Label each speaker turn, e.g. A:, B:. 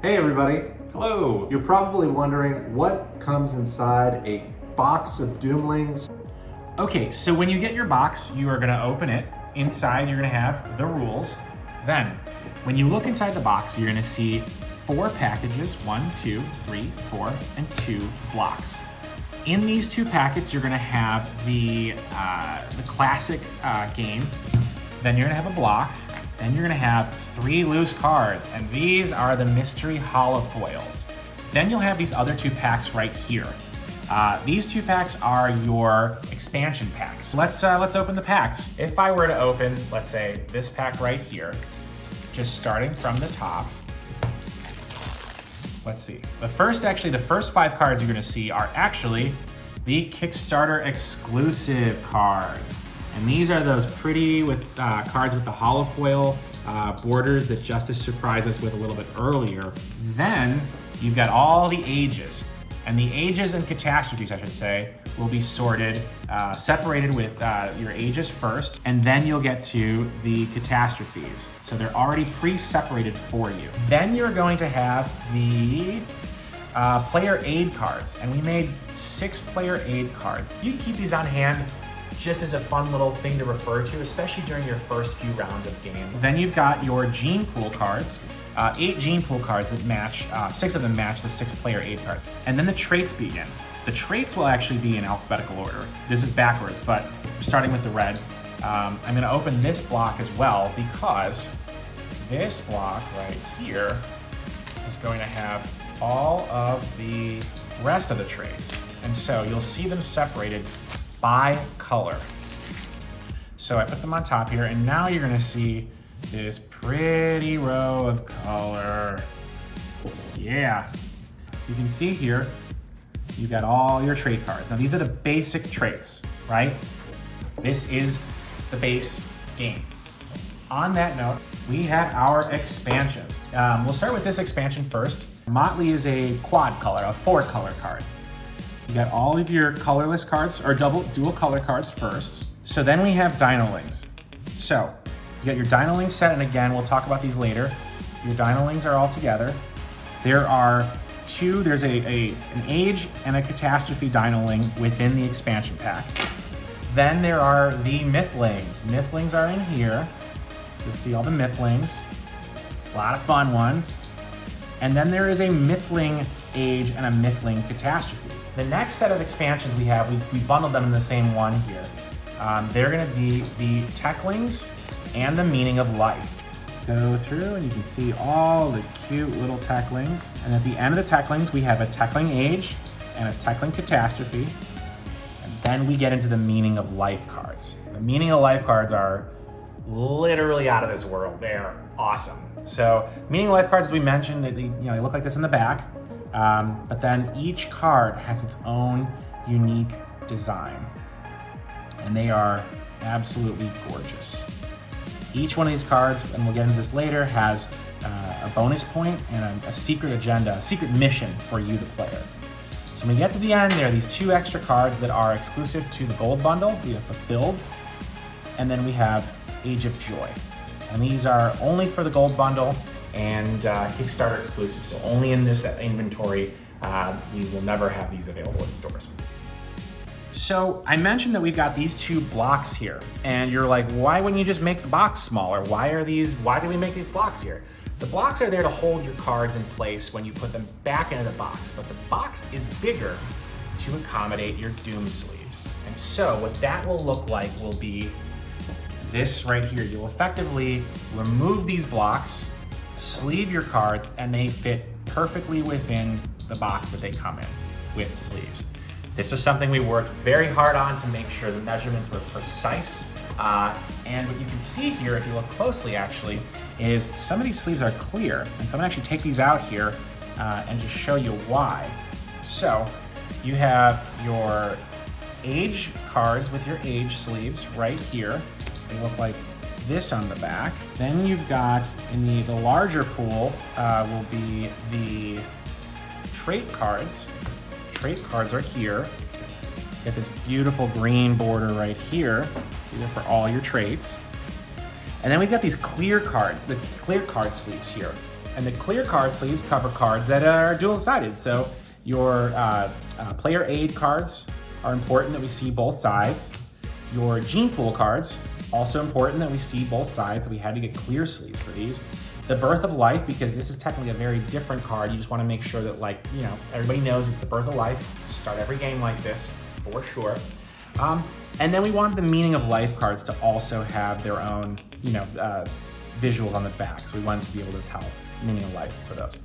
A: Hey everybody!
B: Hello!
A: You're probably wondering what comes inside a box of Doomlings.
B: Okay, so when you get your box, you are going to open it. Inside, you're going to have the rules. Then, when you look inside the box, you're going to see 4 packages, 1, 2, 3, 4, and 2 blocks. In these 2 packets, you're going to have the classic game. Then you're going to have a block. Then you're going to have 3 loose cards, and these are the mystery holofoils. Then you'll have these other 2 packs right here. These 2 packs are your expansion packs. Let's open the packs. If I were to open, let's say, this pack right here, just starting from the top. Let's see. The first 5 cards you're gonna see are actually the Kickstarter exclusive cards. And these are those pretty cards with the holofoil borders that Justice surprised us with a little bit earlier. Then you've got all the ages. And the ages and catastrophes, I should say, will be sorted, separated with your ages first, and then you'll get to the catastrophes. So they're already pre-separated for you. Then you're going to have the player aid cards, and we made 6 player aid cards. You can keep these on hand just as a fun little thing to refer to, especially during your first few rounds of game. Then you've got your gene pool cards. 8 gene pool cards that match, 6 of them match the 6 player aid card. And then the traits begin. The traits will actually be in alphabetical order. This is backwards, but starting with the red. I'm gonna open this block as well because this block right here is going to have all of the rest of the traits. And so you'll see them separated by color. So I put them on top here, and now you're gonna see this pretty row of color. Yeah. You can see here, you've got all your trait cards. Now these are the basic traits, right? This is the base game. On that note, we have our expansions. We'll start with this expansion first. Motley is a quad color, a 4 color card. You got all of your colorless cards, or dual color cards first. So then we have Doomlings. So you got your Doomlings set, and again, we'll talk about these later. Your Doomlings are all together. There are 2, there's an age and a catastrophe Doomling within the expansion pack. Then there are the Mythlings. Mythlings are in here. You'll see all the Mythlings. A lot of fun ones. And then there is a Mythling age and a Mythling catastrophe. The next set of expansions we have, we bundled them in the same one here. They're gonna be the Techlings and the Meaning of Life. Go through and you can see all the cute little Techlings. And at the end of the Techlings, we have a Techling age and a Techling catastrophe. And then we get into the Meaning of Life cards. The Meaning of Life cards are literally out of this world. They are awesome. So Meaning of Life cards, as we mentioned, they look like this in the back. But then each card has its own unique design. And they are absolutely gorgeous. Each one of these cards, and we'll get into this later, has a bonus point and a secret agenda, a secret mission for you, the player. So when we get to the end, there are these 2 extra cards that are exclusive to the gold bundle. We have Fulfilled, and then we have Age of Joy. And these are only for the gold bundle and Kickstarter exclusive, so only in this inventory. We will never have these available in stores. So I mentioned that we've got these 2 blocks here, and you're like, why wouldn't you just make the box smaller? Why do we make these blocks here? The blocks are there to hold your cards in place when you put them back into the box, but the box is bigger to accommodate your Doom sleeves. And so what that will look like will be this right here. You'll effectively remove these blocks, sleeve your cards, and they fit perfectly within the box that they come in with sleeves. This was something we worked very hard on to make sure the measurements were precise. And what you can see here, if you look closely actually, is some of these sleeves are clear. And so I'm gonna actually take these out here and just show you why. So you have your age cards with your age sleeves right here. They look like this on the back. Then you've got, in the larger pool, will be the trait cards. Trait cards are here. You get this beautiful green border right here. These are for all your traits. And then we've got these clear card sleeves here. And the clear card sleeves cover cards that are dual-sided. So your player aid cards are important that we see both sides. Your gene pool cards, also important that we see both sides. We had to get clear sleeves for these. The Birth of Life, because this is technically a very different card. You just want to make sure that, like, you know, everybody knows it's the Birth of Life. Start every game like this, for sure. And then we wanted the Meaning of Life cards to also have their own, you know, visuals on the back. So we wanted to be able to tell Meaning of Life for those.